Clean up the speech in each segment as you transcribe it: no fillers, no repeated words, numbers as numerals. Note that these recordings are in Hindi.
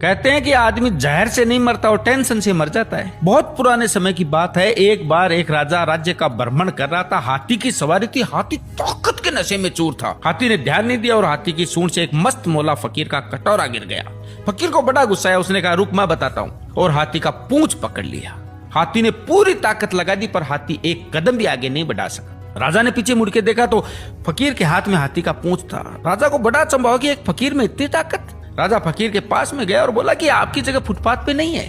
कहते हैं कि आदमी जहर से नहीं मरता और टेंशन से मर जाता है। बहुत पुराने समय की बात है। एक बार एक राजा राज्य का भ्रमण कर रहा था। हाथी की सवारी थी। हाथी ताकत के नशे में चूर था। हाथी ने ध्यान नहीं दिया और हाथी की सूंड से एक मस्त मौला फकीर का कटोरा गिर गया। फकीर को बड़ा गुस्सा आया। उसने कहा, रुक मैं बताता हूँ, और हाथी का पूंछ पकड़ लिया। हाथी ने पूरी ताकत लगा दी, पर हाथी एक कदम भी आगे नहीं बढ़ा सका। राजा ने पीछे मुड़ के देखा तो फकीर के हाथ में हाथी का पूंछ था। राजा को बड़ा अचंभा हुआ कि एक फकीर में इतनी ताकत। राजा फकीर के पास में गया और बोला कि आपकी जगह फुटपाथ पे नहीं है,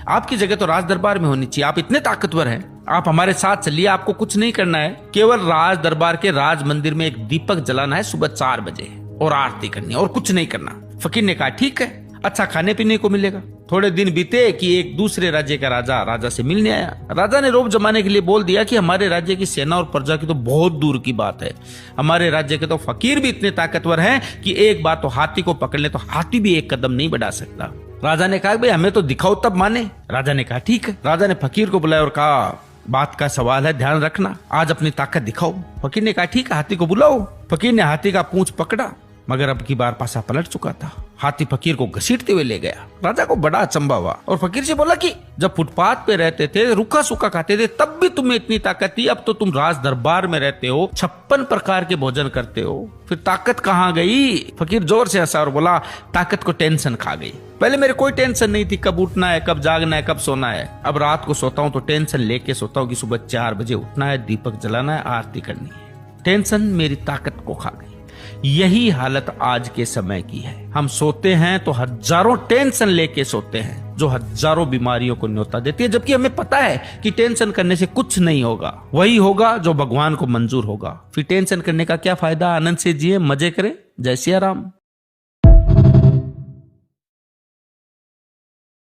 आपकी जगह तो राज दरबार में होनी चाहिए। आप इतने ताकतवर हैं, आप हमारे साथ चलिए। आपको कुछ नहीं करना है, केवल राज दरबार के राज मंदिर में एक दीपक जलाना है सुबह 4 बजे और आरती करनी है और कुछ नहीं करना। फकीर ने कहा, ठीक है, अच्छा खाने पीने को मिलेगा। थोड़े दिन बीते कि एक दूसरे राज्य का राजा से मिलने आया। राजा ने रोब जमाने के लिए बोल दिया कि हमारे राज्य की सेना और प्रजा की तो बहुत दूर की बात है, हमारे राज्य के तो फकीर भी इतने ताकतवर हैं कि एक बार तो हाथी को पकड़ ले तो हाथी भी एक कदम नहीं बढ़ा सकता। राजा ने कहा, भाई हमें तो दिखाओ तब माने। राजा ने कहा, ठीक है। राजा ने फकीर को बुलाया और कहा, बात का सवाल है, ध्यान रखना, आज अपनी ताकत दिखाओ। फकीर ने कहा, ठीक है, हाथी को बुलाओ। फकीर ने हाथी का पूंछ पकड़ा, मगर अब की बार पासा पलट चुका था। हाथी फकीर को घसीटते हुए ले गया। राजा को बड़ा अचंभा हुआ और फकीर से बोला कि जब फुटपाथ पे रहते थे, रूखा सूखा खाते थे, तब भी तुम्हें इतनी ताकत थी। अब तो तुम राज दरबार में रहते हो, 56 प्रकार के भोजन करते हो, फिर ताकत कहाँ गई? फकीर जोर से हंसा और बोला, ताकत को टेंशन खा गई। पहले मेरे कोई टेंशन नहीं थी, कब उठना है, कब जागना है, कब सोना है। अब रात को सोता हूँ तो टेंशन लेके सोता हूँ कि सुबह 4 बजे उठना है, दीपक जलाना है, आरती करनी है। टेंशन मेरी ताकत को खा गई। यही हालत आज के समय की है। हम सोते हैं तो हजारों टेंशन लेके सोते हैं, जो हजारों बीमारियों को न्योता देती है, जबकि हमें पता है कि टेंशन करने से कुछ नहीं होगा। वही होगा जो भगवान को मंजूर होगा। फिर टेंशन करने का क्या फायदा? आनंद से जिए, मजे करें। जय सिया राम।